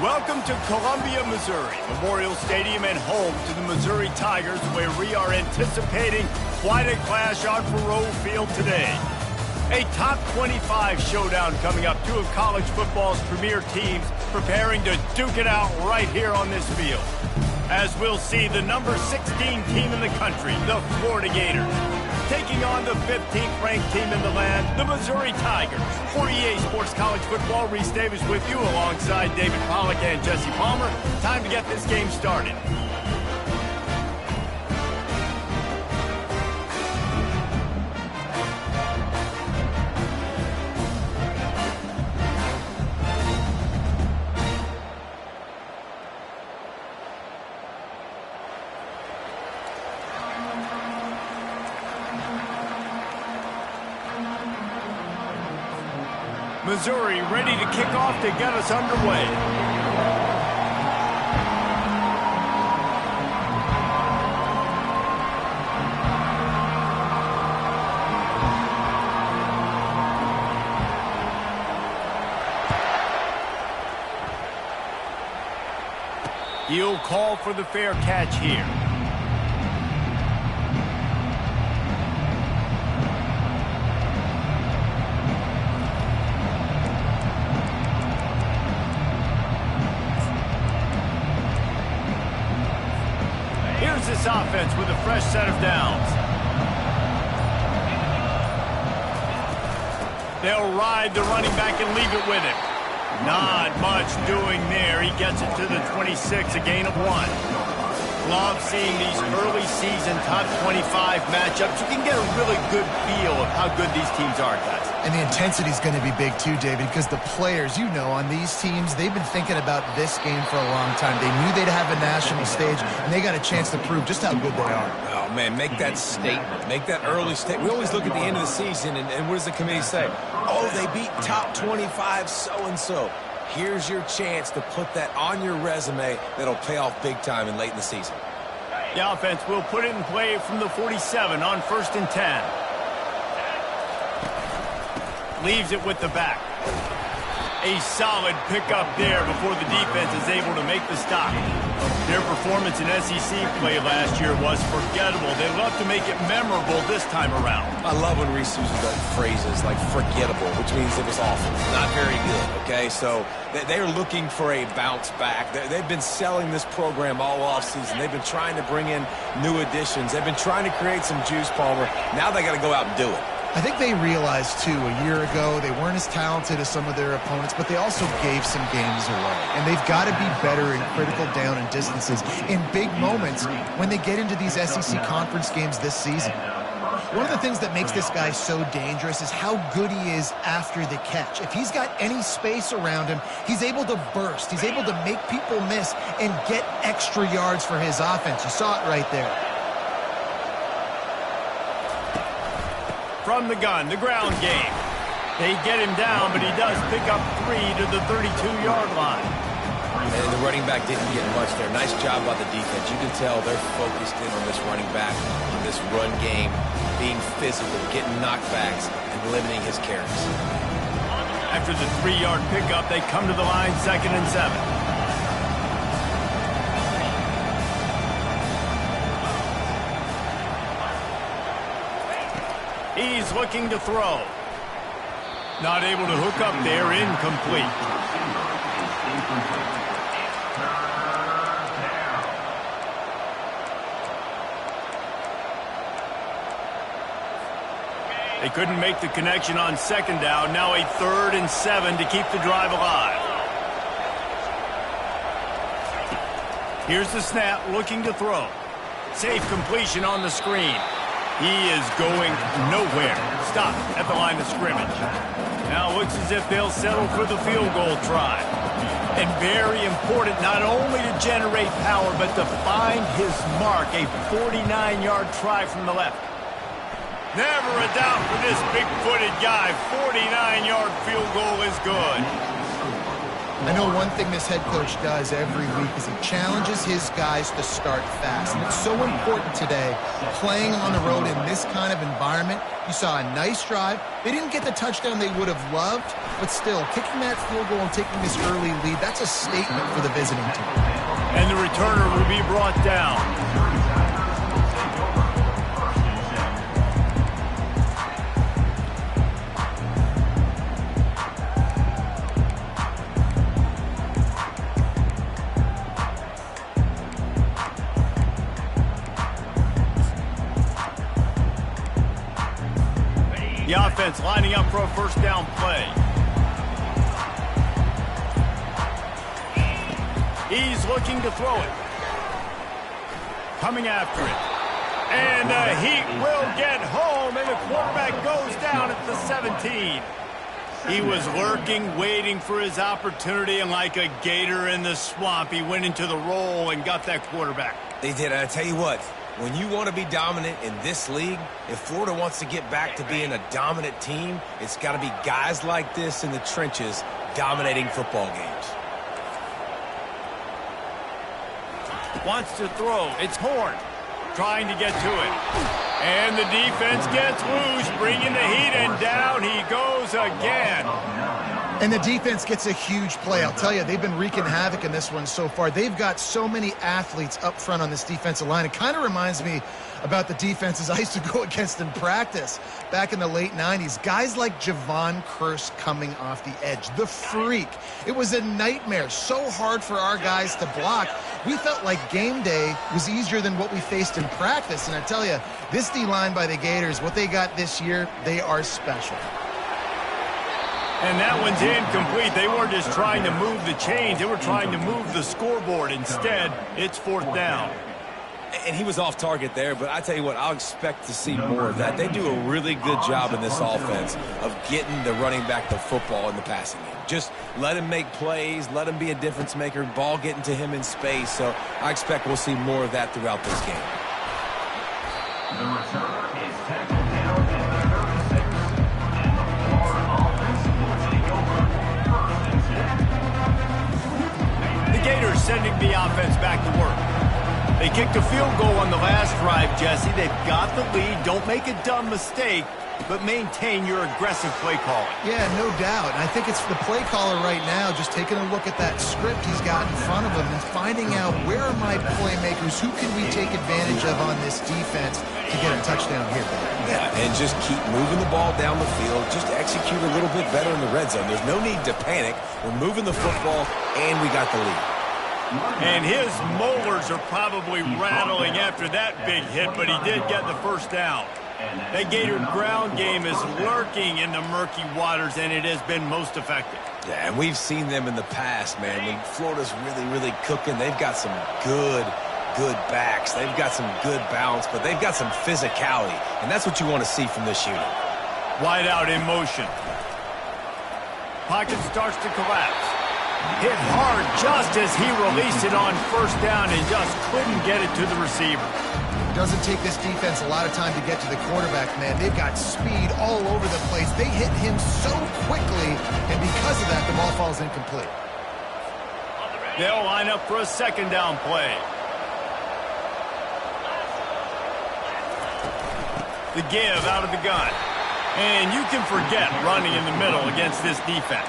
Welcome to Columbia, Missouri, Memorial Stadium and home to the Missouri Tigers, where we are anticipating quite a clash on Faurot Field today. A top 25 showdown coming up, two of college football's premier teams preparing to duke it out right here on this field. As we'll see, the number 16 team in the country, the Florida Gators, taking on the 15th-ranked team in the land, the Missouri Tigers. For EA Sports College Football, Reese Davis with you alongside David Pollack and Jesse Palmer. Time to get this game started. Missouri ready to kick off to get us underway. He'll call for the fair catch here. This offense with a fresh set of downs. They'll ride the running back and leave it with him. Not much doing there. He gets it to the 26, a gain of 1. Love seeing these early season top 25 matchups. You can get a really good feel of how good these teams are, guys. And the intensity is going to be big too, David, because the players, you know, on these teams, they've been thinking about this game for a long time. They knew they'd have a national stage, and they got a chance to prove just how good they are. Oh, man, make that statement. Make that early statement. We always look at the end of the season, and what does the committee say? Oh, they beat top 25 so-and-so. Here's your chance to put that on your resume that'll pay off big time and late in the season. The offense will put it in play from the 47 on 1st and 10. Leaves it with the back. A solid pickup there before the defense is able to make the stop. Their performance in SEC play last year was forgettable. They love to make it memorable this time around. I love when Reese uses like phrases like forgettable, which means it was awful, not very good, okay? So they're looking for a bounce back. They've been selling this program all offseason. They've been trying to bring in new additions. They've been trying to create some juice, Palmer. Now they got to go out and do it. I think they realized, too, a year ago, they weren't as talented as some of their opponents, but they also gave some games away. And they've got to be better in critical down and distances in big moments when they get into these SEC conference games this season. One of the things that makes this guy so dangerous is how good he is after the catch. If he's got any space around him, he's able to burst. He's able to make people miss and get extra yards for his offense. You saw it right there. From the gun, the ground game. They get him down, but he does pick up 3 to the 32-yard line. And the running back didn't get much there. Nice job by the defense. You can tell they're focused in on this running back, on this run game, being physical, getting knockbacks, and limiting his carries. After the 3-yard pickup, they come to the line 2nd and 7. He's looking to throw. Not able to hook up there, incomplete. They couldn't make the connection on 2nd down. Now a 3rd and 7 to keep the drive alive. Here's the snap, looking to throw. Safe completion on the screen. He is going nowhere. Stop at the line of scrimmage. Now looks as if they'll settle for the field goal try. And very important not only to generate power, but to find his mark. A 49-yard try from the left. Never a doubt for this big-footed guy. 49-yard field goal is good. I know one thing this head coach does every week is he challenges his guys to start fast. And it's so important today, playing on the road in this kind of environment. You saw a nice drive. They didn't get the touchdown they would have loved, but still, kicking that field goal and taking this early lead, that's a statement for the visiting team. And the returner will be brought down. The offense lining up for a first down play. He's looking to throw it. Coming after it. And the Heat will get home, and the quarterback goes down at the 17. He was lurking, waiting for his opportunity, and like a gator in the swamp, he went into the roll and got that quarterback. They did. I tell you what, when you want to be dominant in this league, if Florida wants to get back to being a dominant team, it's got to be guys like this in the trenches dominating football games. Wants to throw. It's Horn trying to get to it. And the defense gets loose, bringing the Heat, and down he goes again. And the defense gets a huge play. I'll tell you, they've been wreaking havoc in this one so far. They've got so many athletes up front on this defensive line. It kind of reminds me about the defenses I used to go against in practice back in the late 90s. Guys like Javon Curse coming off the edge. The freak. It was a nightmare. So hard for our guys to block. We felt like game day was easier than what we faced in practice. And I tell you, this D-line by the Gators, what they got this year, they are special. And that one's incomplete. They weren't just trying to move the chains. They were trying to move the scoreboard. Instead, it's fourth down. And he was off target there, but I tell you what, I'll expect to see more of that. They do a really good job in this offense of getting the running back the football in the passing game. Just let him make plays, let him be a difference maker, ball getting to him in space. So I expect we'll see more of that throughout this game. The return is tackled down at the 36, and the Florida offense will take over first and 10. The Gators sending the offense back to work. They kicked a field goal on the last drive, Jesse. They've got the lead. Don't make a dumb mistake, but maintain your aggressive play calling. Yeah, no doubt. And I think it's the play caller right now just taking a look at that script he's got in front of him and finding out where are my playmakers, who can we take advantage of on this defense to get a touchdown here. Yeah, and just keep moving the ball down the field. Just execute a little bit better in the red zone. There's no need to panic. We're moving the football, and we got the lead. And his molars are probably rattling after that big hit, but he did get the first down. The Gator ground game is lurking in the murky waters, and it has been most effective. Yeah, and we've seen them in the past, man. When Florida's really, really cooking, they've got some good backs. They've got some good balance, but they've got some physicality, and that's what you want to see from this unit. Wide out in motion. Pocket starts to collapse. Hit hard just as he released it on first down and just couldn't get it to the receiver. Doesn't take this defense a lot of time to get to the quarterback, man. They've got speed all over the place. They hit him so quickly, and because of that, the ball falls incomplete. They'll line up for a second down play. The give out of the gun. And you can forget running in the middle against this defense.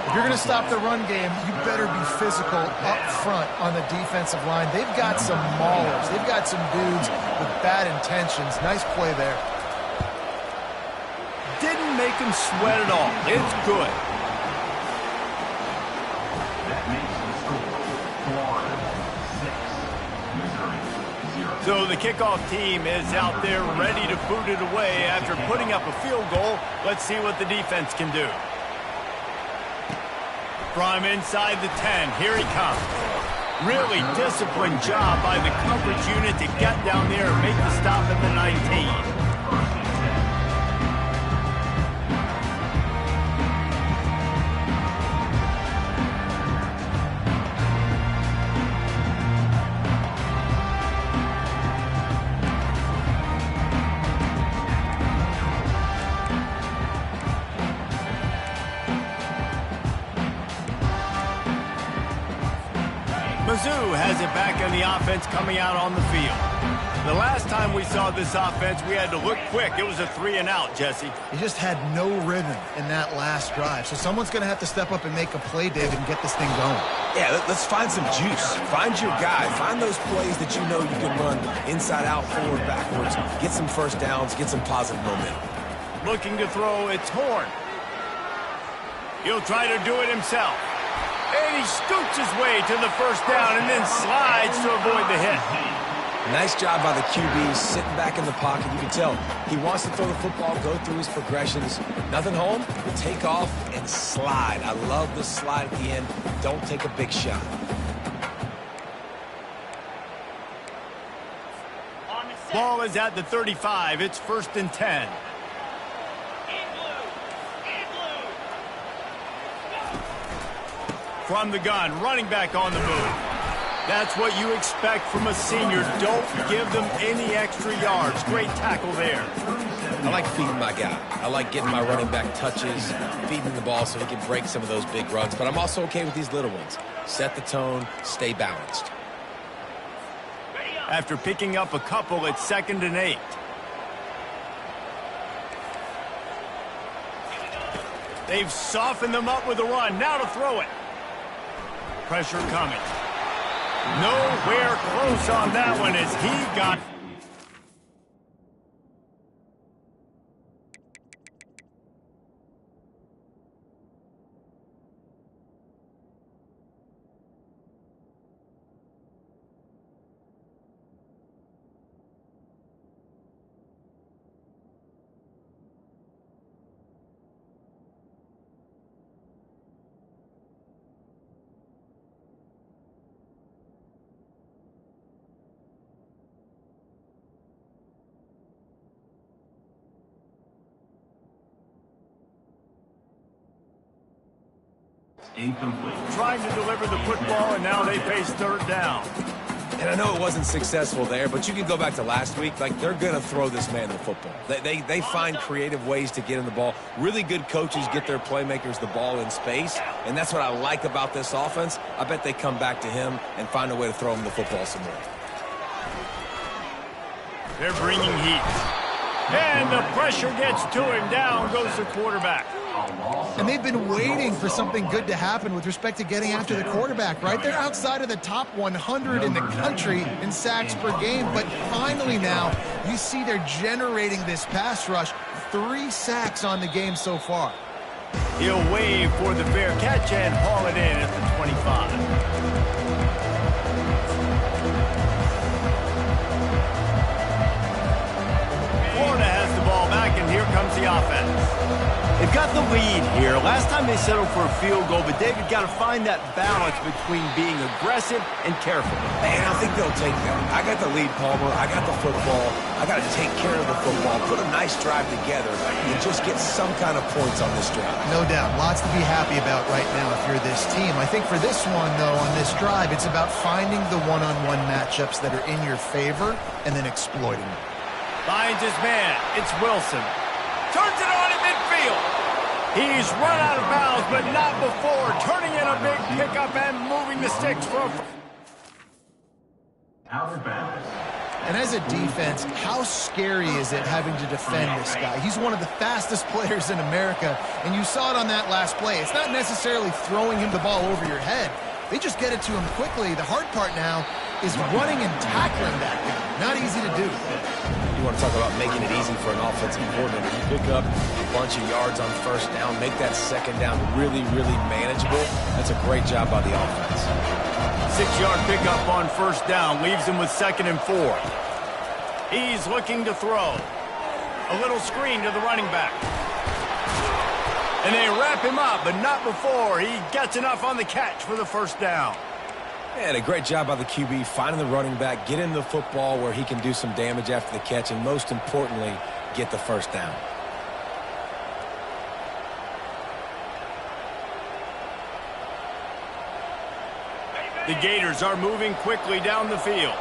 If you're going to stop the run game, you better be physical up front on the defensive line. They've got some maulers. They've got some dudes with bad intentions. Nice play there. Didn't make him sweat at all. It's good. That makes the score Florida 6, Missouri 0. So the kickoff team is out there ready to boot it away after putting up a field goal. Let's see what the defense can do. From inside the 10, here he comes. Really disciplined job by the coverage unit to get down there and make the stop at the 19. has it back on the offense coming out on the field. The last time we saw this offense, we had to look quick. It was a 3-and-out, Jesse. He just had no rhythm in that last drive. So someone's going to have to step up and make a play, David, and get this thing going. Yeah, let's find some juice. Find your guy. Find those plays that you know you can run inside out, forward, backwards. Get some first downs. Get some positive momentum. Looking to throw, it's Horn. He'll try to do it himself. And he scoots his way to the first down and then slides to avoid the hit. Nice job by the QB, sitting back in the pocket. You can tell he wants to throw the football, go through his progressions. Nothing home, take off and slide. I love the slide at the end. Don't take a big shot. Ball is at the 35. It's 1st and 10. From the gun, running back on the move. That's what you expect from a senior. Don't give them any extra yards. Great tackle there. I like feeding my guy. I like getting my running back touches, feeding the ball so he can break some of those big runs. But I'm also okay with these little ones. Set the tone, stay balanced. After picking up a couple, it's 2nd and 8. They've softened them up with a run. Now to throw it. Pressure coming. Nowhere close on that one as he got... Incomplete. Trying to deliver the football, and now they face 3rd down. And I know it wasn't successful there, but you can go back to last week. Like, they're going to throw this man the football. They find creative ways to get him the ball. Really good coaches get their playmakers the ball in space, and that's what I like about this offense. I bet they come back to him and find a way to throw him the football some more. They're bringing heat. And the pressure gets to him. Down goes the quarterback. And they've been waiting for something good to happen with respect to getting after the quarterback, right? They're outside of the top 100 in the country in sacks per game, but finally now you see they're generating this pass rush. 3 sacks on the game so far. He'll wave for the fair catch and haul it in at the 25. Florida has the ball back, and here comes the offense. They've got the lead here. Last time they settled for a field goal, but David got to find that balance between being aggressive and careful. Man, I think they'll take that. I got the lead, Palmer. I got the football. I got to take care of the football, put a nice drive together, and just get some kind of points on this drive. No doubt. Lots to be happy about right now if you're this team. I think for this one, though, on this drive, it's about finding the one-on-one matchups that are in your favor and then exploiting them. Finds his man. It's Wilson. Turns it on in midfield. He's run out of bounds, but not before. Turning in a big pickup and moving the sticks for a... Out of bounds. And as a defense, how scary is it having to defend this guy? He's one of the fastest players in America, and you saw it on that last play. It's not necessarily throwing him the ball over your head. They just get it to him quickly. The hard part now is running and tackling that guy. Not easy to do. You want to talk about making it easy for an offensive coordinator. You pick up a bunch of yards on first down, make that second down really, really manageable. That's a great job by the offense. 6-yard pickup on first down leaves him with 2nd and 4. He's looking to throw. A little screen to the running back. And they wrap him up, but not before he gets enough on the catch for the first down. And a great job by the QB, finding the running back, get him the football where he can do some damage after the catch, and most importantly, get the first down. The Gators are moving quickly down the field.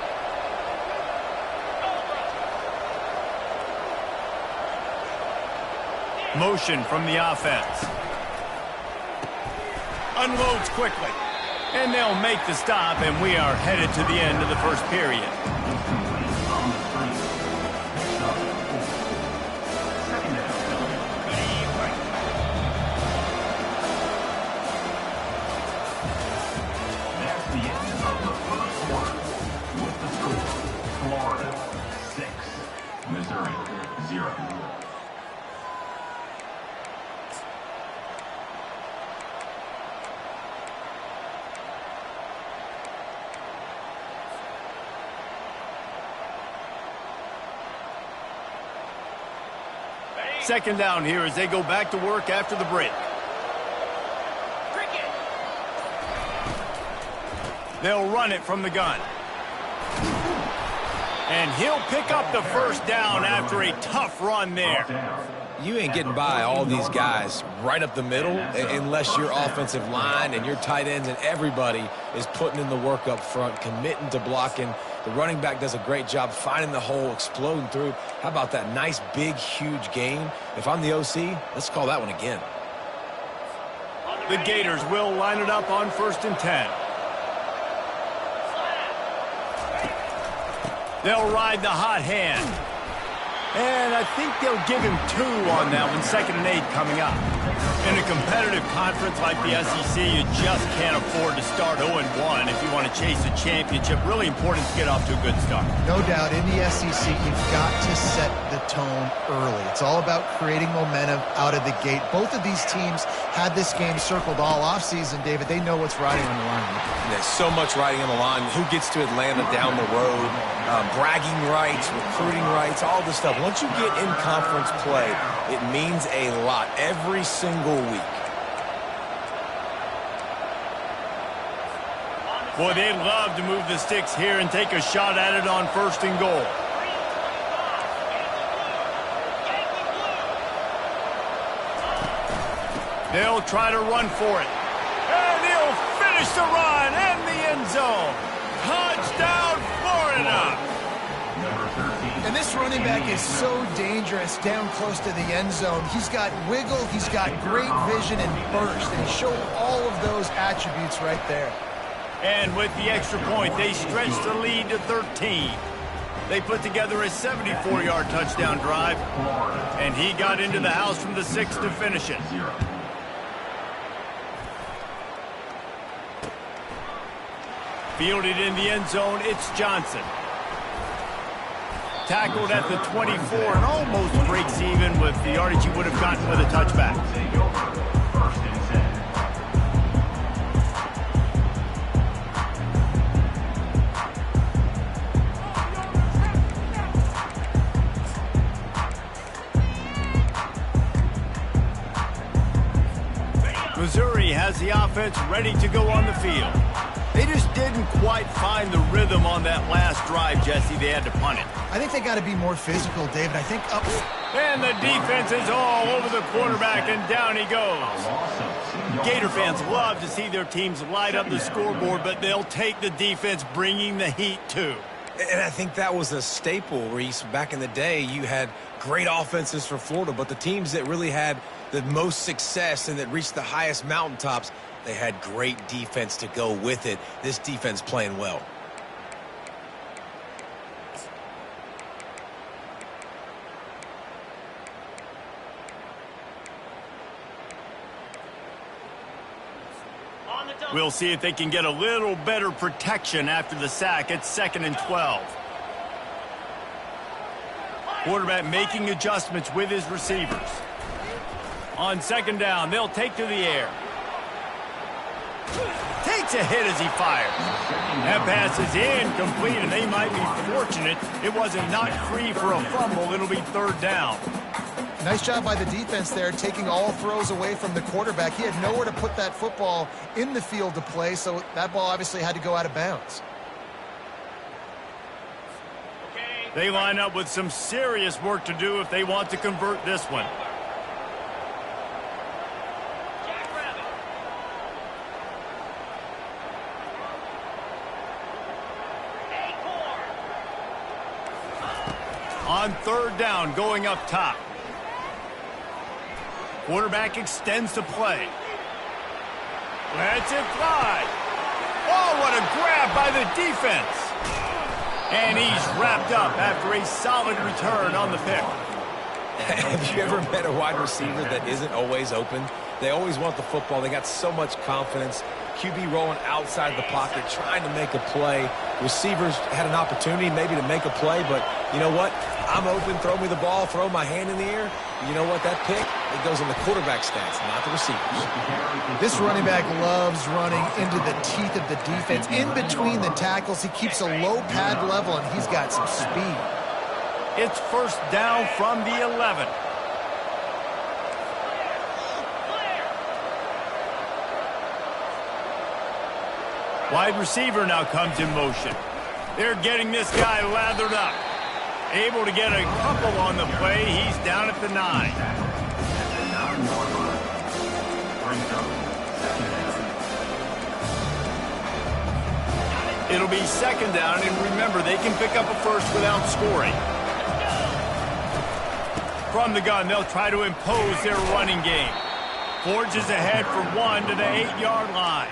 Motion from the offense. Unloads quickly. And they'll make the stop, and we are headed to the end of the first period. Missouri, 0. Second down here as they go back to work after the break. They'll run it from the gun. And he'll pick up the first down after a tough run there. You ain't getting by all these guys right up the middle unless your offensive line and your tight ends and everybody is putting in the work up front, committing to blocking. The running back does a great job finding the hole, exploding through. How about that nice, big, huge gain? If I'm the OC, let's call that one again. The Gators will line it up on 1st and 10. They'll ride the hot hand. And I think they'll give him 2 on that one, 2nd and 8 coming up. In a competitive conference like the SEC, you just can't afford to start 0-1 if you want to chase a championship. Really important to get off to a good start. No doubt, in the SEC, you've got to set the tone early. It's all about creating momentum out of the gate. Both of these teams had this game circled all offseason, David. They know what's riding on the line. There's so much riding on the line. Who gets to Atlanta down the road? Bragging rights, recruiting rights, all this stuff. Once you get in conference play, it means a lot every single week. Boy, they'd love to move the sticks here and take a shot at it on 1st and goal. They'll try to run for it. And he'll finish the run in the end zone. Touchdown, Florida! And this running back is so dangerous down close to the end zone. He's got wiggle, he's got great vision and burst, and he showed all of those attributes right there. And with the extra point, they stretch the lead to 13. They put together a 74-yard touchdown drive, and he got into the house from the 6 to finish it. Fielded in the end zone, it's Johnson. Tackled at the 24 and almost breaks even with the yardage he would have gotten with a touchback. Missouri has the offense ready to go on the field. They just didn't quite find the rhythm on that last drive, Jesse. They had to punt it. I think they got to be more physical, David. I think up. And the defense is all over the quarterback, and down he goes. Gator fans love to see their teams light up the scoreboard, but they'll take the defense bringing the heat, too. And I think that was a staple, Reese. Back in the day, you had great offenses for Florida, but the teams that really had the most success and that reached the highest mountaintops, they had great defense to go with it. This defense playing well. We'll see if they can get a little better protection after the sack. It's 2nd and 12. Quarterback making adjustments with his receivers. On 2nd down, they'll take to the air. Takes a hit as he fires. That pass is incomplete, and they might be fortunate it wasn't knocked free for a fumble. It'll be 3rd down. Nice job by the defense there, taking all throws away from the quarterback. He had nowhere to put that football in the field to play, so that ball obviously had to go out of bounds. They line up with some serious work to do if they want to convert this one. On 3rd down, going up top. Quarterback extends the play. Lets it fly. Oh, what a grab by the defense. And he's wrapped up after a solid return on the pick. Have you ever met a wide receiver that isn't always open? They always want the football. They got so much confidence. QB rolling outside the pocket, trying to make a play. Receivers had an opportunity maybe to make a play, but you know what? I'm open, throw me the ball, throw my hand in the air. You know what? That pick, it goes in the quarterback stats, not the receivers. This running back loves running into the teeth of the defense. In between the tackles, he keeps a low pad level, and he's got some speed. It's first down from the 11. Wide receiver now comes in motion. They're getting this guy lathered up. Able to get a couple on the play. He's down at the 9. It'll be second down, and remember, they can pick up a first without scoring. From the gun, they'll try to impose their running game. Forges ahead for 1 to the 8-yard line.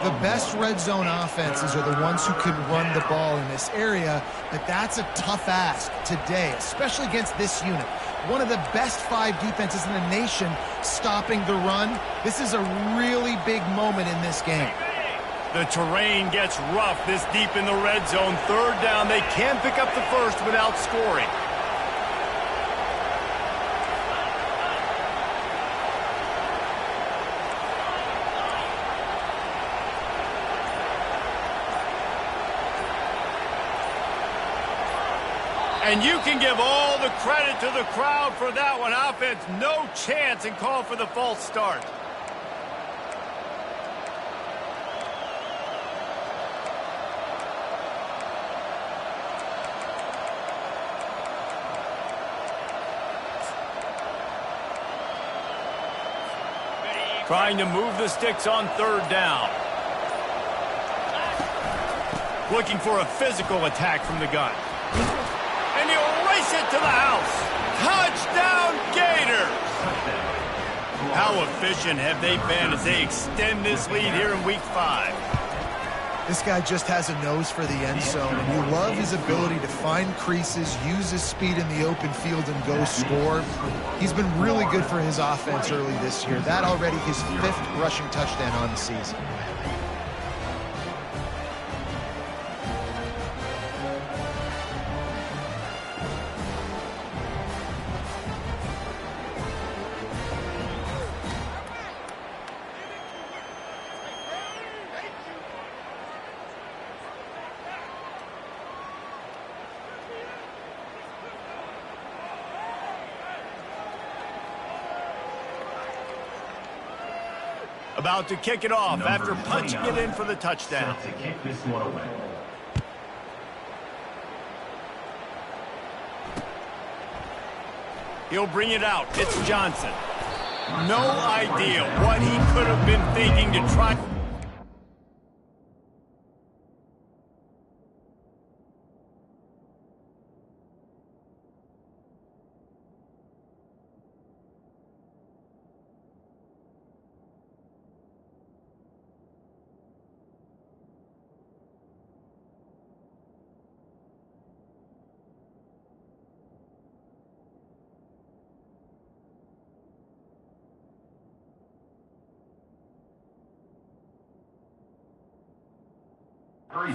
The best red zone offenses are the ones who can run the ball in this area, but that's a tough ask today, especially against this unit. One of the best 5 defenses in the nation stopping the run. This is a really big moment in this game. The terrain gets rough this deep in the red zone. Third down, they can pick up the first without scoring. And you can give all the credit to the crowd for that one. Offense, no chance, and call for the false start. Trying to move the sticks on third down. Looking for a physical attack from the gun. And he'll race it to the house. Touchdown, Gators! How efficient have they been as they extend this lead here in Week 5? This guy just has a nose for the end zone, and you love his ability to find creases, use his speed in the open field, and go score. He's been really good for his offense early this year. That already his 5th rushing touchdown on the season. About to kick it off after punching it in for the touchdown. Set to kick this one away. He'll bring it out. It's Johnson. No idea what he could have been thinking to try.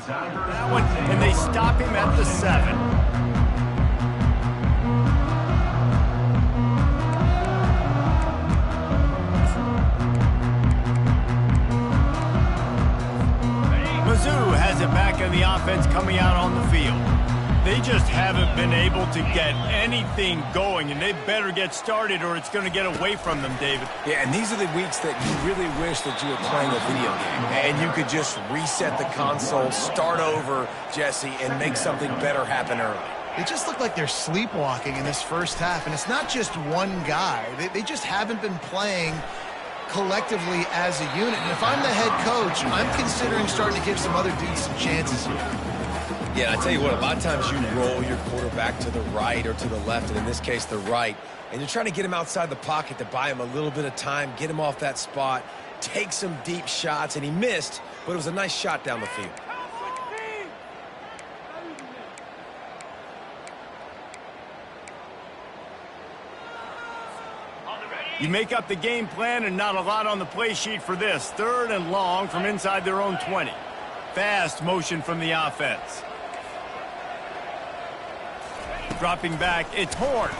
That one, and they stop him at the 7. Mizzou has it back in the offense coming out on the field. They just haven't been able to get anything going, and they better get started or it's going to get away from them, David. Yeah, and these are the weeks that you really wish that you were playing a video game and you could just reset the console, start over, Jesse, and make something better happen early. They just look like they're sleepwalking in this first half, and it's not just one guy. They just haven't been playing collectively as a unit. And if I'm the head coach, I'm considering starting to give some other dudes some chances here. Yeah, I tell you what, a lot of times you roll your quarterback to the right or to the left, and in this case, the right, and you're trying to get him outside the pocket to buy him a little bit of time, get him off that spot, take some deep shots, and he missed, but it was a nice shot down the field. You make up the game plan and not a lot on the play sheet for this. 3rd and long from inside their own 20. Fast motion from the offense. Dropping back, it's Horn.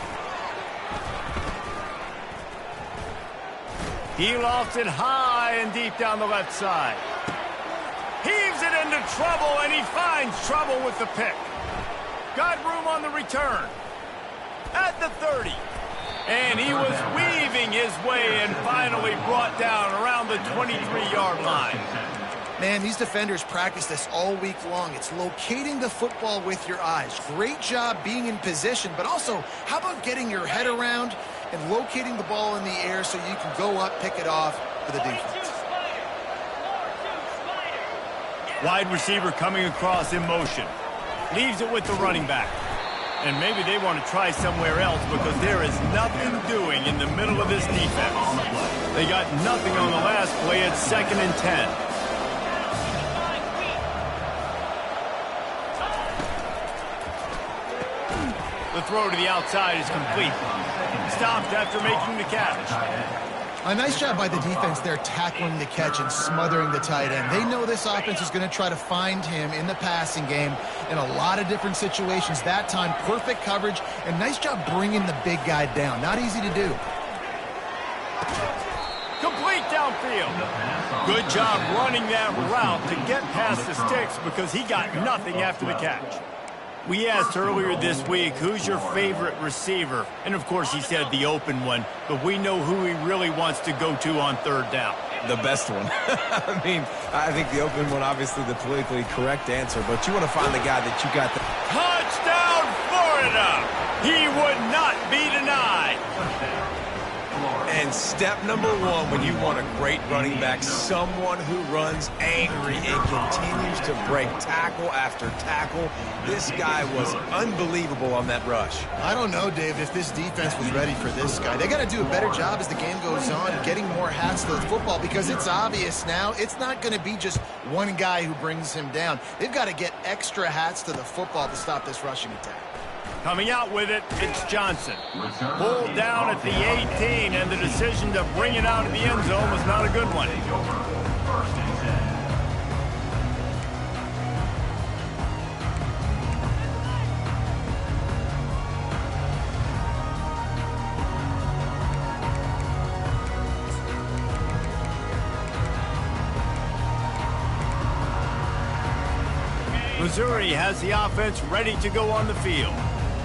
He lofts it high and deep down the left side. Heaves it into trouble, and he finds trouble with the pick. Got room on the return. At the 30. And he was weaving his way and finally brought down around the 23-yard line. Man, these defenders practice this all week long. It's locating the football with your eyes. Great job being in position, but also, how about getting your head around and locating the ball in the air so you can go up, pick it off for the defense. Wide receiver coming across in motion. Leaves it with the running back. And maybe they want to try somewhere else because there is nothing doing in the middle of this defense. They got nothing on the last play. It's 2nd and 10. The throw to the outside is complete. Stopped after making the catch. A nice job by the defense there tackling the catch and smothering the tight end. They know this offense is going to try to find him in the passing game in a lot of different situations. That time, perfect coverage, and nice job bringing the big guy down. Not easy to do. Complete downfield. Good job running that route to get past the sticks because he got nothing after the catch. We asked earlier this week, who's your favorite receiver? And, of course, he said the open one, but we know who he really wants to go to on 3rd down. The best one. I mean, I think the open one, obviously the politically correct answer, but you want to find the guy that you got. Touchdown, Florida! He would not be denied. And step number 1 when you want a great running back, someone who runs angry and continues to break tackle after tackle. This guy was unbelievable on that rush. I don't know, Dave, if this defense was ready for this guy. They got to do a better job as the game goes on, getting more hats to the football, because it's obvious now it's not going to be just one guy who brings him down. They've got to get extra hats to the football to stop this rushing attack. Coming out with it, it's Johnson. Pulled down at the 18, and the decision to bring it out of the end zone was not a good one. Missouri has the offense ready to go on the field.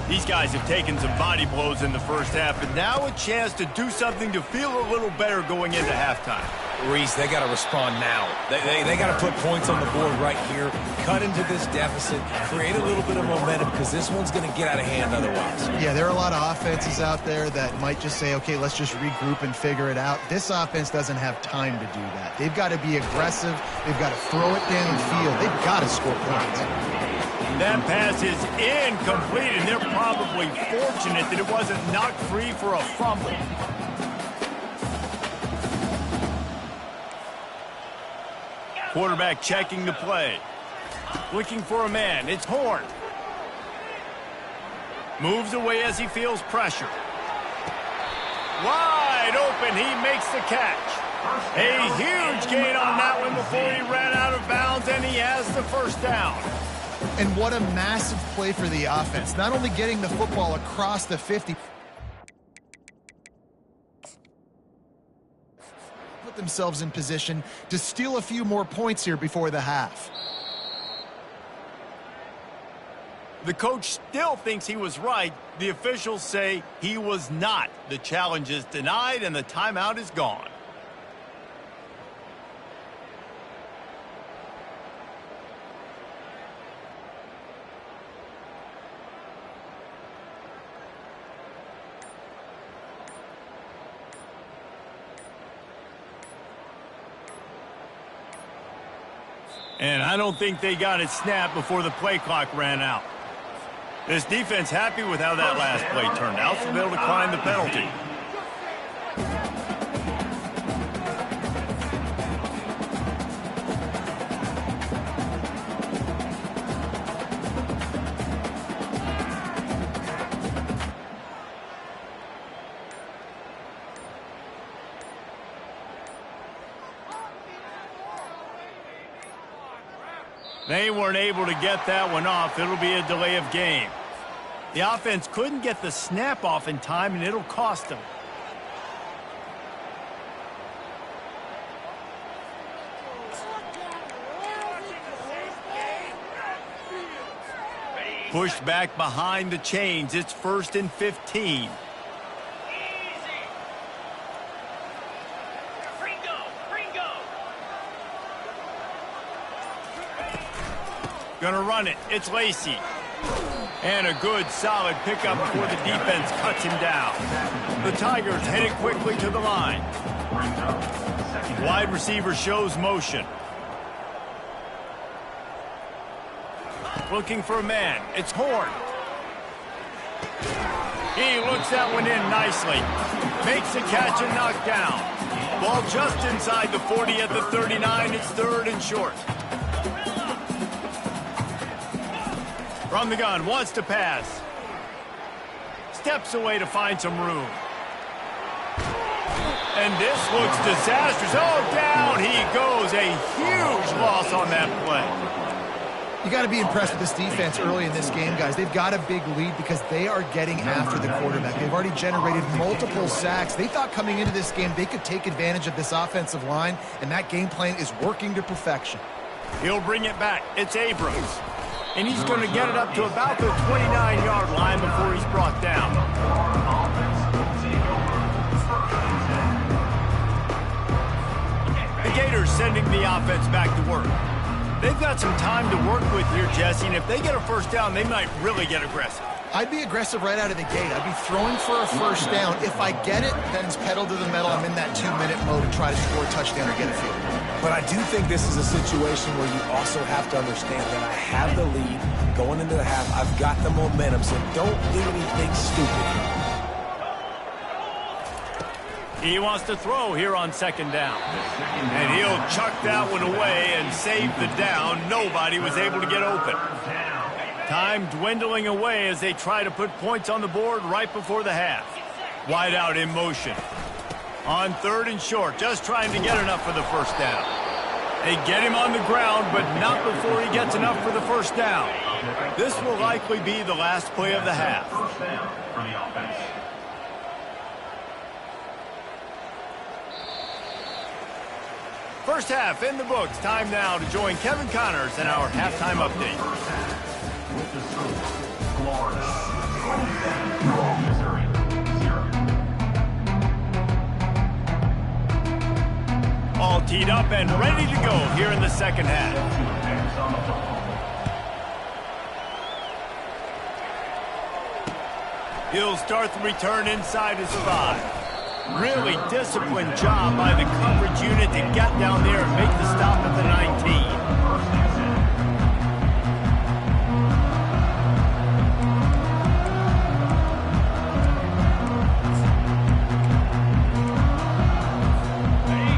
These guys have taken some body blows in the first half, and now a chance to do something to feel a little better going into halftime. Reese, they got to respond now. They got to put points on the board right here, cut into this deficit, create a little bit of momentum, because this one's going to get out of hand otherwise. Yeah, there are a lot of offenses out there that might just say, okay, let's just regroup and figure it out. This offense doesn't have time to do that. They've got to be aggressive. They've got to throw it downfield. They've got to score points. That pass is incomplete, and they're probably fortunate that it wasn't knocked free for a fumble. Quarterback checking the play. Looking for a man. It's Horn. Moves away as he feels pressure. Wide open. He makes the catch. A huge gain on that one before he ran out of bounds, and he has the first down. And what a massive play for the offense. Not only getting the football across the 50, put themselves in position to steal a few more points here before the half. The coach still thinks he was right. The officials say he was not. The challenge is denied, and the timeout is gone. And I don't think they got it snapped before the play clock ran out. This defense happy with how that last play turned out, so they'll decline the penalty. They weren't able to get that one off. It'll be a delay of game. The offense couldn't get the snap off in time, and it'll cost them. Pushed back behind the chains. It's 1st and 15. Gonna run it. It's Lacy. And a good, solid pickup before the defense cuts him down. The Tigers headed quickly to the line. Wide receiver shows motion. Looking for a man. It's Horn. He looks that one in nicely. Makes the catch and knocked down. Ball just inside the 40 at the 39. It's 3rd and short. From the gun, wants to pass. Steps away to find some room. And this looks disastrous. Oh, down he goes. A huge loss on that play. You got to be impressed with this defense early in this game, guys. They've got a big lead because they are getting after the quarterback. They've already generated multiple sacks. They thought coming into this game they could take advantage of this offensive line, and that game plan is working to perfection. He'll bring it back. It's Abrams. And he's going to get it up to about the 29-yard line before he's brought down. The Gators sending the offense back to work. They've got some time to work with here, Jesse, and if they get a first down, they might really get aggressive. I'd be aggressive right out of the gate. I'd be throwing for a first down. If I get it, then it's pedal to the metal. I'm in that 2-minute mode and try to score a touchdown or get a field goal. But I do think this is a situation where you also have to understand that I have the lead going into the half. I've got the momentum, so don't do anything stupid. He wants to throw here on 2nd down. And he'll chuck that one away and save the down. Nobody was able to get open. Time dwindling away as they try to put points on the board right before the half. Wide out in motion. On 3rd and short, just trying to get enough for the first down. They get him on the ground, but not before he gets enough for the first down. This will likely be the last play of the half. First down for the offense. First half in the books. Time now to join Kevin Connors in our halftime update. With the score, Florida 27, Missouri 0. All teed up and ready to go here in the second half. He'll start the return inside his 5. Really disciplined job by the coverage unit to get down there and make the stop at the 19.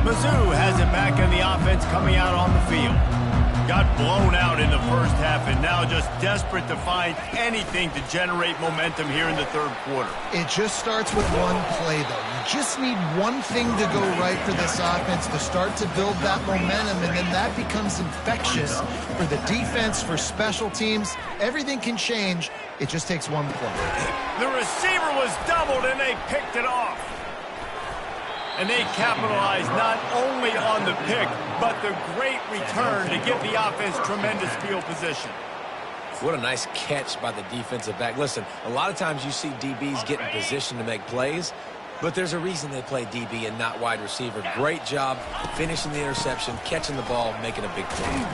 Mizzou has it back in the offense coming out on the field. Got blown out in the first half and now just desperate to find anything to generate momentum here in the 3rd quarter. It just starts with one play, though. You just need one thing to go right for this offense to start to build that momentum, and then that becomes infectious for the defense, for special teams. Everything can change. It just takes one play. The receiver was doubled, and they picked it off. And they capitalized not only on the pick, but the great return to give the offense tremendous field position. What a nice catch by the defensive back. Listen, a lot of times you see DBs get in position to make plays, but there's a reason they play DB and not wide receiver. Great job finishing the interception, catching the ball, making a big play.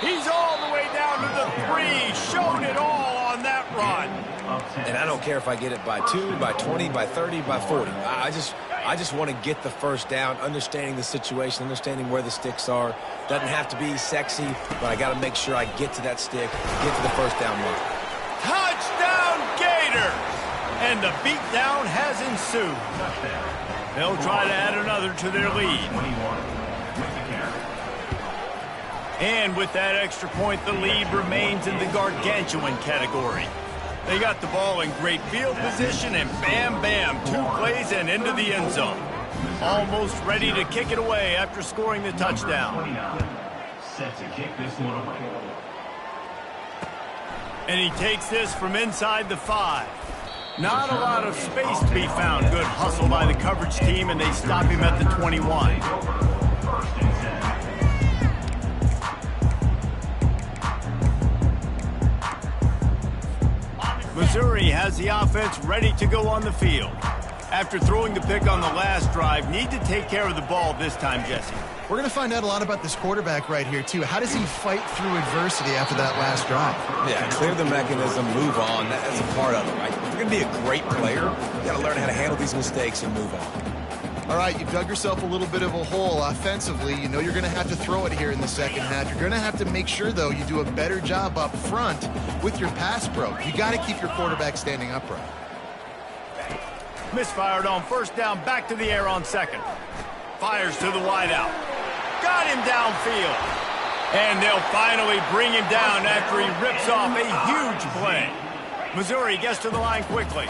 He's all the way down to the 3, showed it all on that run. And I don't care if I get it by 2, by 20, by 30, by 40. I just want to get the first down, understanding the situation, understanding where the sticks are. Doesn't have to be sexy, but I got to make sure I get to that stick, get to the first down mark. Touchdown, Gator! And the beatdown has ensued. They'll try to add another to their lead. And with that extra point, the lead remains in the gargantuan category. They got the ball in great field position, and bam, bam, 2 plays and into the end zone. Almost ready to kick it away after scoring the touchdown. set to kick this one away. And he takes this from inside the 5. Not a lot of space to be found. Good hustle by the coverage team, and they stop him at the 21. First and 10. Missouri has the offense ready to go on the field. After throwing the pick on the last drive, need to take care of the ball this time, Jesse. We're going to find out a lot about this quarterback right here, too. How does he fight through adversity after that last drive? Yeah, clear the mechanism, move on. That's a part of it, right? If you're going to be a great player, you got to learn how to handle these mistakes and move on. All right, you've dug yourself a little bit of a hole offensively. You know you're going to have to throw it here in the second half. You're going to have to make sure, though, you do a better job up front with your pass pro. You got to keep your quarterback standing upright. Misfired on first down, back to the air on second. Fires to the wideout. Got him downfield. And they'll finally bring him down after he rips off a huge play. Missouri gets to the line quickly.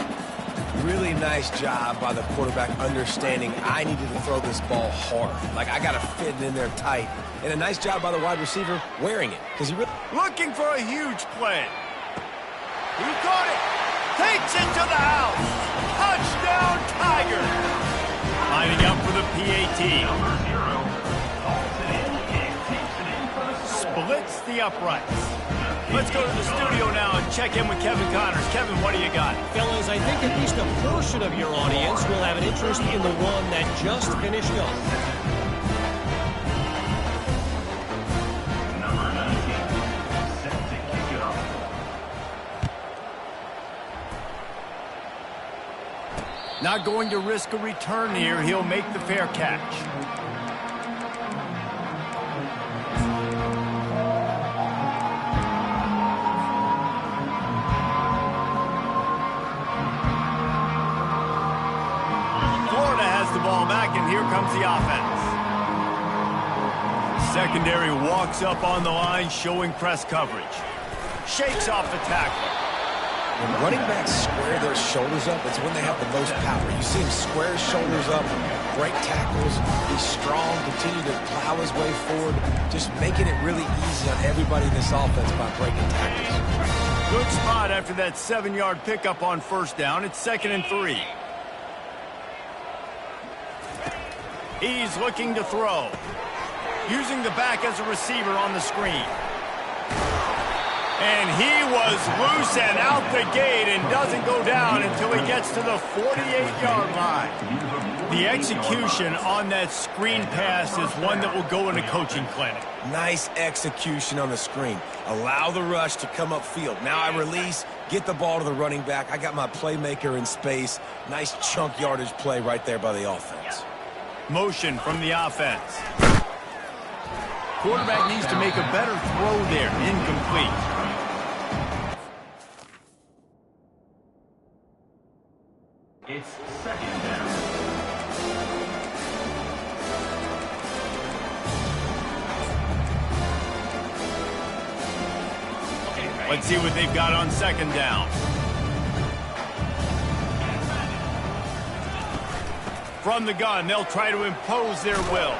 Really nice job by the quarterback understanding I needed to throw this ball hard. Like, I got to fit it in there tight. And a nice job by the wide receiver wearing it. Because he really... Looking for a huge play. He caught it. Takes it to the house. Touchdown, Tiger. Lining up for the PAT. Number 0 calls it in and takes it in for the score. Splits the uprights. Let's go to the studio now and check in with Kevin Connors. Kevin, what do you got? Fellas, I think at least a portion of your audience will have an interest in the one that just finished up. Number 19 set to kick it off. Not going to risk a return here. He'll make the fair catch. Florida has the ball back, and here comes the offense. Secondary walks up on the line, showing press coverage. Shakes off the tackle. When running backs square their shoulders up, it's when they have the most power. You see him square his shoulders up, break tackles, be strong, continue to plow his way forward, just making it really easy on everybody in this offense by breaking tackles. Good spot after that 7-yard pickup on first down. It's 2nd and 3. He's looking to throw. Using the back as a receiver on the screen. And he was loose and out the gate and doesn't go down until he gets to the 48-yard line. The execution on that screen pass is one that will go in a coaching clinic. Nice execution on the screen. Allow the rush to come upfield. Now I release, get the ball to the running back. I got my playmaker in space. Nice chunk yardage play right there by the offense. Motion from the offense. Quarterback needs to make a better throw there. Incomplete. It's 2nd down. Let's see what they've got on 2nd down. From the gun, they'll try to impose their will.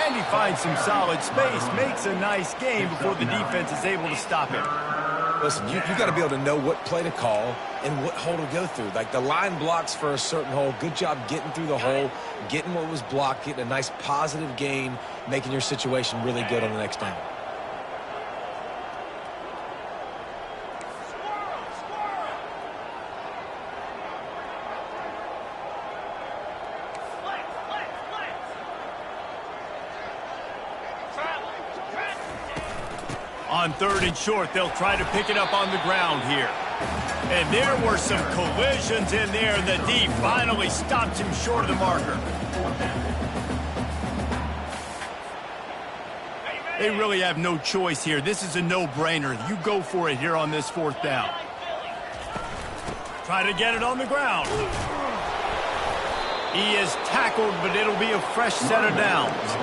And he finds some solid space, makes a nice game before the defense is able to stop him. Listen, you got to be able to know what play to call and what hole to go through. Like, the line blocks for a certain hole. Good job getting through the hole, getting what was blocked, getting a nice positive gain, making your situation really good on the next down. On 3rd and short, they'll try to pick it up on the ground here. And there were some collisions in there. The D finally stopped him short of the marker. They really have no choice here. This is a no-brainer. You go for it here on this 4th down. Try to get it on the ground. He is tackled, but it'll be a fresh set of downs.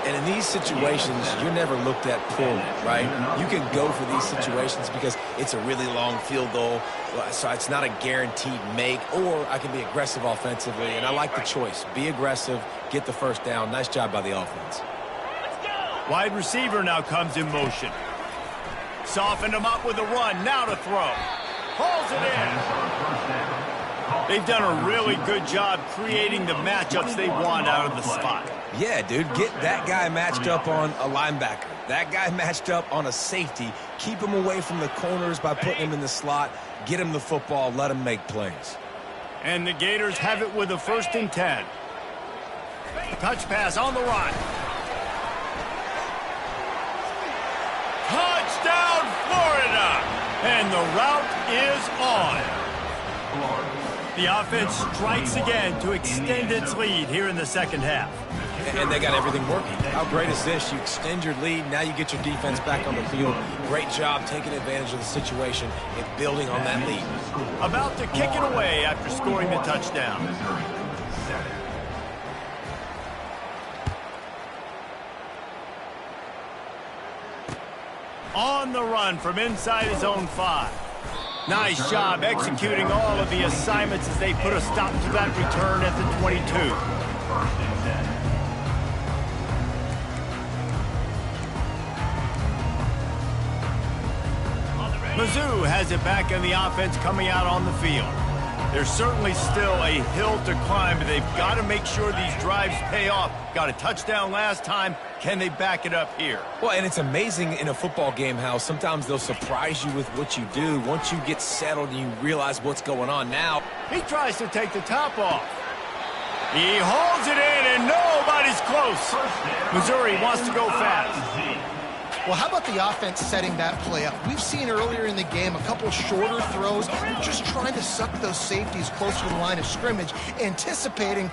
And in these situations, you're never looked at poorly, right? You can go for these situations because it's a really long field goal, so it's not a guaranteed make, or I can be aggressive offensively, and I like the choice. Be aggressive, get the first down. Nice job by the offense. Wide receiver now comes in motion. Softened him up with a run. Now to throw. Hauls it in. They've done a really good job creating the matchups they want out of the slot. Yeah, dude, get that guy matched up on a linebacker. That guy matched up on a safety. Keep him away from the corners by putting him in the slot. Get him the football. Let him make plays. And the Gators have it with a 1st and 10. Touch pass on the run. Touchdown, Florida! And the route is on. The offense strikes again to extend its lead here in the 2nd half. And they got everything working. How great is this? You extend your lead, now you get your defense back on the field. Great job taking advantage of the situation and building on that lead. About to kick it away after scoring the touchdown. On the run from inside his own 5. Nice job executing all of the assignments as they put a stop to that return at the 22. Mizzou has it back in the offense coming out on the field. There's certainly still a hill to climb, but they've got to make sure these drives pay off. Got a touchdown last time. Can they back it up here? Well, and it's amazing in a football game how sometimes they'll surprise you with what you do. Once you get settled and you realize what's going on now. He tries to take the top off. He holds it in, and nobody's close. Missouri wants to go fast. Well, how about the offense setting that play up? We've seen earlier in the game a couple shorter throws, just trying to suck those safeties closer to the line of scrimmage, anticipating.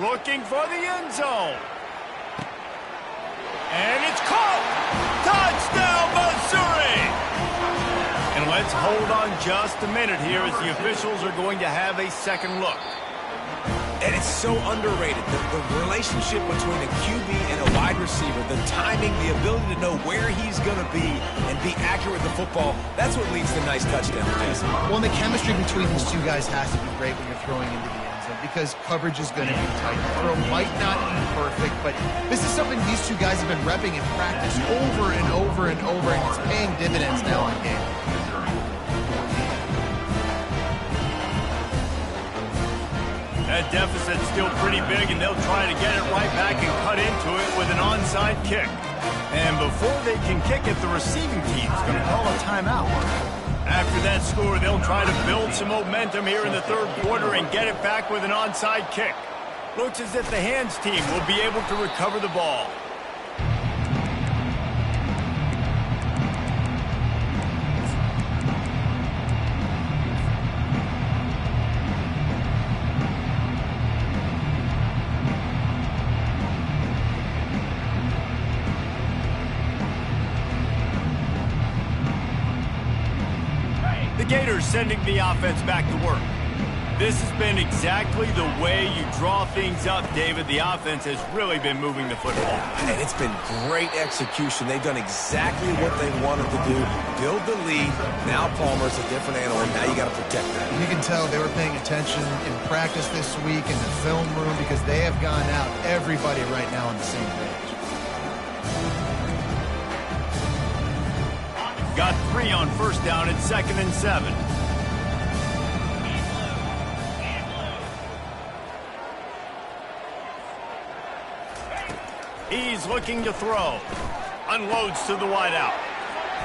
Looking for the end zone. And it's caught. Touchdown, Missouri! And let's hold on just a minute here as the officials are going to have a second look. And it's so underrated, the relationship between a QB and a wide receiver, the timing, the ability to know where he's going to be and be accurate with the football, that's what leads to nice touchdowns, Jason. Well, and the chemistry between these two guys has to be great when you're throwing into the end zone because coverage is going to be tight. The throw might not be perfect, but this is something these two guys have been repping in practice over and over and over, and it's paying dividends now in game. That deficit's still pretty big, and they'll try to get it right back and cut into it with an onside kick. And before they can kick it, the receiving team's going to call a timeout. After that score, they'll try to build some momentum here in the 3rd quarter and get it back with an onside kick. Looks as if the hands team will be able to recover the ball. Gators sending the offense back to work. This has been exactly the way you draw things up, David. The offense has really been moving the football. And it's been great execution. They've done exactly what they wanted to do. Build the lead. Now Palmer's a different animal. Now you got to protect that. You can tell they were paying attention in practice this week in the film room because they have gone out, everybody right now on the same page. Got 3 on 1st down at 2nd and 7. He's looking to throw. Unloads to the wideout.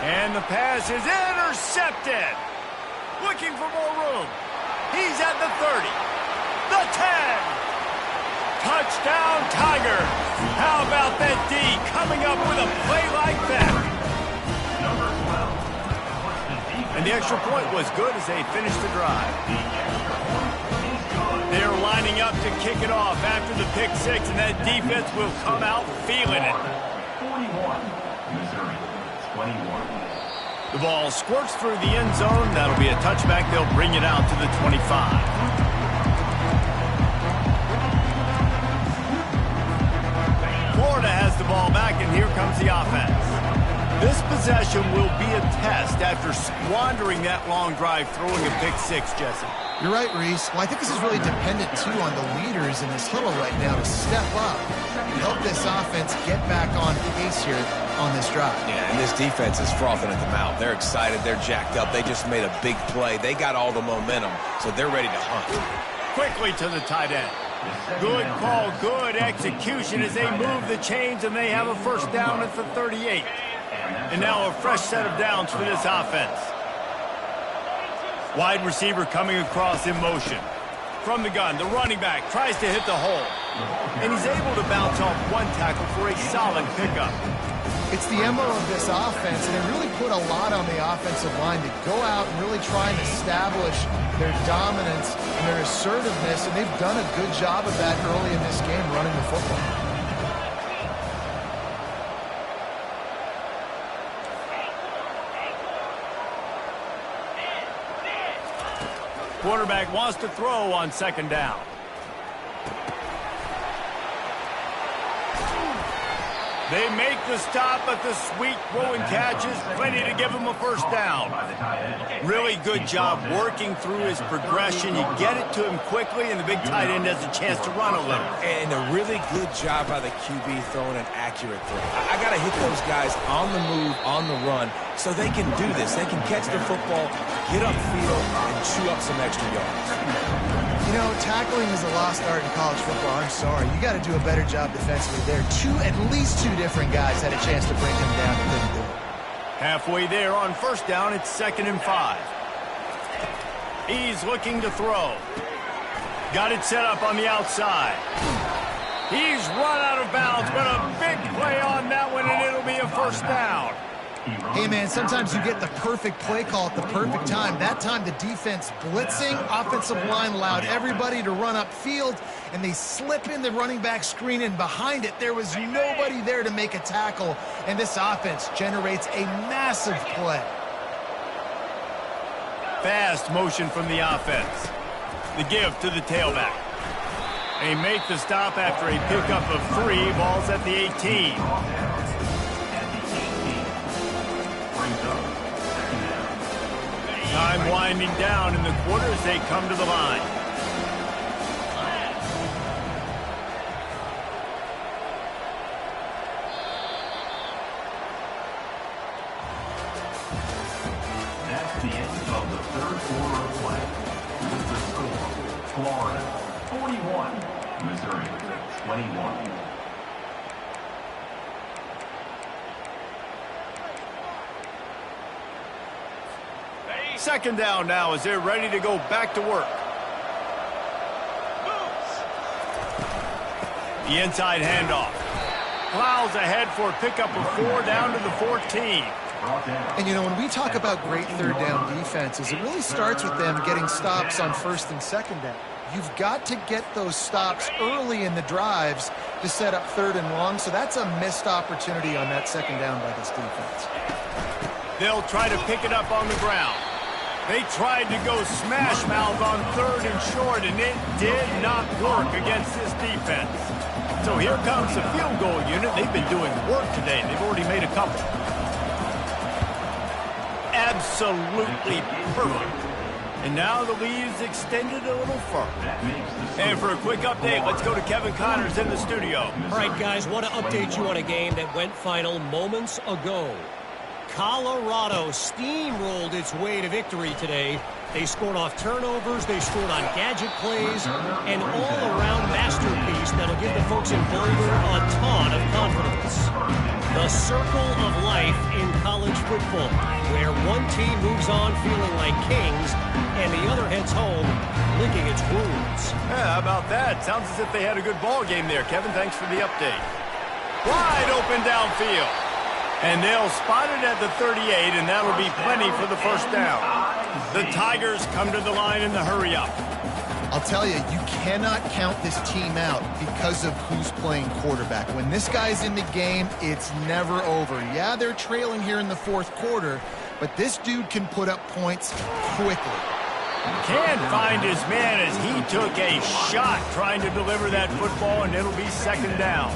And the pass is intercepted. Looking for more room. He's at the 30. The 10. Touchdown, Tiger. How about that D coming up with a play like that? And the extra point was good as they finished the drive. They're lining up to kick it off after the pick 6, and that defense will come out feeling it. 41, Missouri, 21. The ball squirts through the end zone. That'll be a touchback. They'll bring it out to the 25. Florida has the ball back, and here comes the offense. This possession will be a test after squandering that long drive, throwing a pick six, Jesse. You're right, Reese. Well, I think this is really dependent, too, on the leaders in this huddle right now to step up and help this offense get back on pace here on this drive. Yeah, and this defense is frothing at the mouth. They're excited. They're jacked up. They just made a big play. They got all the momentum, so they're ready to hunt. Quickly to the tight end. Good call, good execution as they move the chains, and they have a first down at the 38. And now a fresh set of downs for this offense. Wide receiver coming across in motion. From the gun, the running back tries to hit the hole. And he's able to bounce off one tackle for a solid pickup. It's the MO of this offense, and they really put a lot on the offensive line to go out and really try and establish their dominance and their assertiveness, and they've done a good job of that early in this game running the football. Quarterback wants to throw on second down. They make the stop, but the sweet throw and catch is plenty to give him a first down. Really good job working through his progression. You get it to him quickly, and the big tight end has a chance to run a little. And a really good job by the QB throwing an accurate throw. I got to hit those guys on the move, on the run, so they can do this. They can catch the football, get upfield, and chew up some extra yards. You know, tackling is a lost art in college football. I'm sorry. You got to do a better job defensively there. At least two different guys had a chance to bring him down and couldn't do it. Halfway there on first down, it's 2nd and 5. He's looking to throw. Got it set up on the outside. He's run out of bounds, but a big play on that one, and it'll be a first down. Hey, man, sometimes you get the perfect play call at the perfect time. That time the defense blitzing, offensive line allowed everybody to run upfield, and they slip in the running back screen, and behind it there was nobody there to make a tackle, and this offense generates a massive play. Fast motion from the offense. The give to the tailback. They make the stop after a pickup of 3. Ball's at the 18. Time winding down in the quarter as they come to the line. That's the end of the third quarter of play. With the score, Florida 41, Missouri 21. Second down now as they're ready to go back to work. The inside handoff. Plows ahead for a pickup of 4 down to the 14. And, you know, when we talk about great third down defenses, it really starts with them getting stops on first and second down. You've got to get those stops early in the drives to set up 3rd and long, so that's a missed opportunity on that second down by this defense. They'll try to pick it up on the ground. They tried to go smash mouth on 3rd and short, and it did not work against this defense. So here comes the field goal unit. They've been doing work today. They've already made a couple. Absolutely perfect. And now the lead is extended a little further. And for a quick update, let's go to Kevin Connors in the studio. All right, guys, want to update you on a game that went final moments ago. Colorado steamrolled its way to victory today. They scored off turnovers, they scored on gadget plays, an all-around masterpiece that'll give the folks in Boulder a ton of confidence. The circle of life in college football, where one team moves on feeling like kings, and the other heads home licking its wounds. Yeah, how about that? Sounds as if they had a good ball game there. Kevin, thanks for the update. Wide open downfield. And they'll spot it at the 38, and that'll be plenty for the first down. The Tigers come to the line in the hurry-up. I'll tell you, you cannot count this team out because of who's playing quarterback. When this guy's in the game, it's never over. Yeah, they're trailing here in the 4th quarter, but this dude can put up points quickly. Can't find his man as he took a shot trying to deliver that football, and it'll be 2nd down.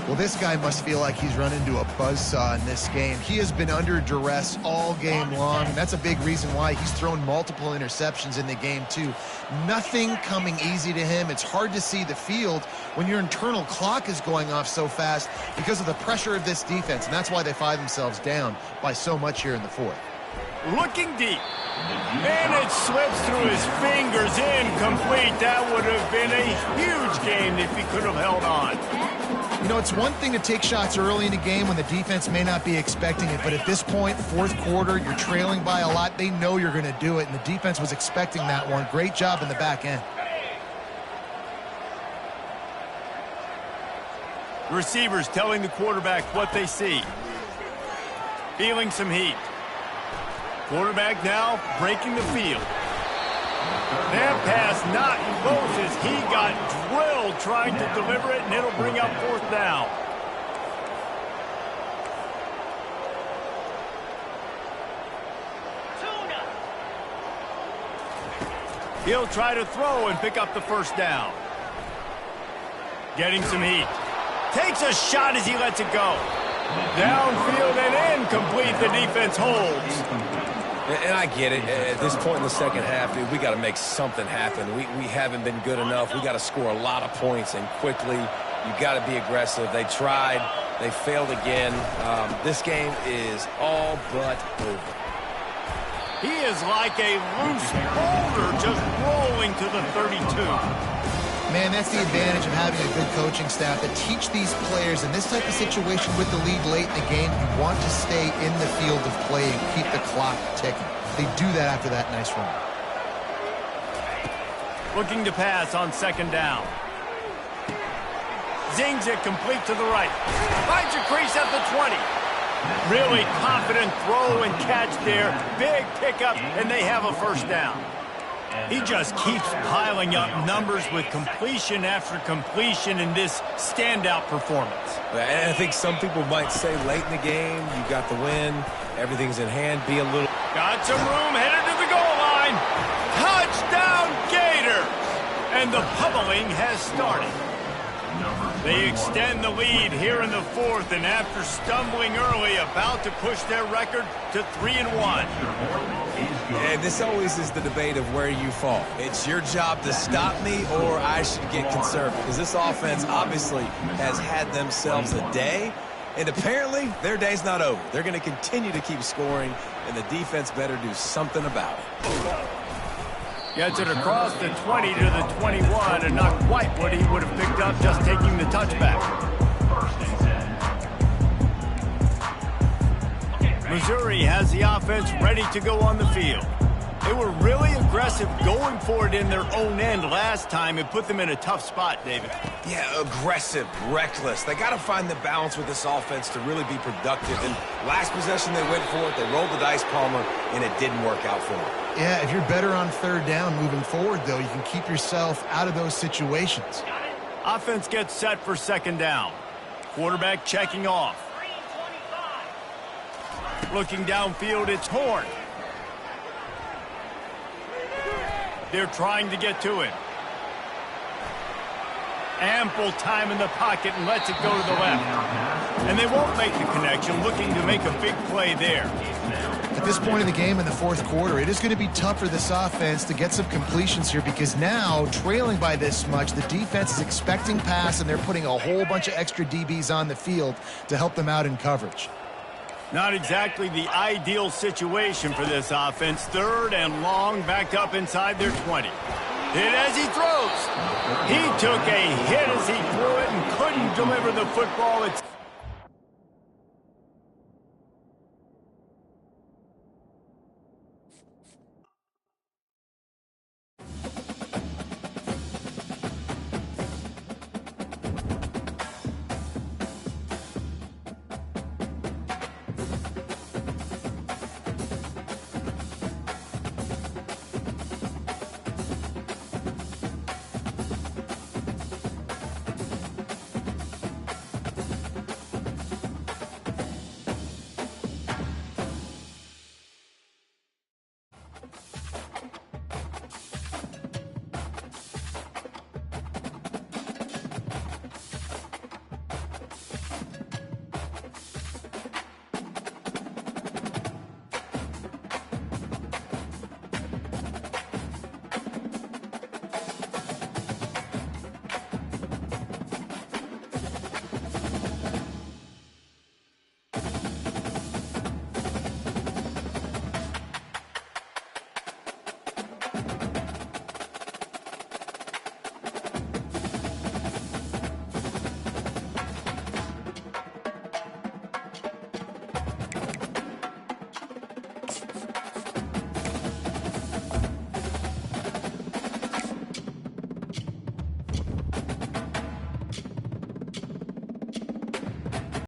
Well, this guy must feel like he's run into a buzzsaw in this game. He has been under duress all game long, and that's a big reason why he's thrown multiple interceptions in the game, too. Nothing coming easy to him. It's hard to see the field when your internal clock is going off so fast because of the pressure of this defense, and that's why they find themselves down by so much here in the fourth. Looking deep. And it slips through his fingers, incomplete. That would have been a huge game if he could have held on. You know, it's one thing to take shots early in a game when the defense may not be expecting it, but at this point, fourth quarter, you're trailing by a lot. They know you're going to do it, and the defense was expecting that one. Great job in the back end. Receivers telling the quarterback what they see. Feeling some heat. Quarterback now breaking the field. That pass not close as he got drilled trying to deliver it, and it'll bring up fourth down. He'll try to throw and pick up the first down. Getting some heat. Takes a shot as he lets it go. Downfield and incomplete. The defense holds. And I get it. At this point in the second half, dude, we got to make something happen. We haven't been good enough. We got to score a lot of points and quickly. You got to be aggressive. They tried. They failed again. This game is all but over. He is like a loose boulder just rolling to the 32. Man, that's the advantage of having a good coaching staff that teach these players in this type of situation with the lead late in the game. You want to stay in the field of play and keep the clock ticking. They do that after that nice run. Looking to pass on second down. Zings it complete to the right. Finds a crease at the 20. Really confident throw and catch there. Big pickup, and they have a first down. He just keeps piling up numbers with completion after completion in this standout performance. And I think some people might say late in the game, you got the win, everything's in hand, be a little... Got some room, headed to the goal line. Touchdown, Gator! And the pummeling has started. They extend the lead here in the fourth, and after stumbling early, about to push their record to 3-1. And this always is the debate of where you fall. It's your job to stop me, or I should get conservative. Because this offense obviously has had themselves a day, and apparently their day's not over. They're going to continue to keep scoring, and the defense better do something about it. Gets it across the 20 to the 21, and not quite what he would have picked up just taking the touchback. Missouri has the offense ready to go on the field. They were really aggressive going for it in their own end last time. It put them in a tough spot, David. Yeah, aggressive, reckless. They got to find the balance with this offense to really be productive. And last possession they went for it. They rolled the dice, Palmer, and it didn't work out for them. Yeah, if you're better on third down moving forward, though, you can keep yourself out of those situations. Offense gets set for second down. Quarterback checking off. Looking downfield, it's Horn. They're trying to get to him. Ample time in the pocket and lets it go to the left. And they won't make the connection, looking to make a big play there. At this point in the game in the fourth quarter, it is going to be tough for this offense to get some completions here because now, trailing by this much, the defense is expecting pass and they're putting a whole bunch of extra DBs on the field to help them out in coverage. Not exactly the ideal situation for this offense. Third and long, backed up inside their 20. Hit as he throws. He took a hit as he threw it and couldn't deliver the football. It's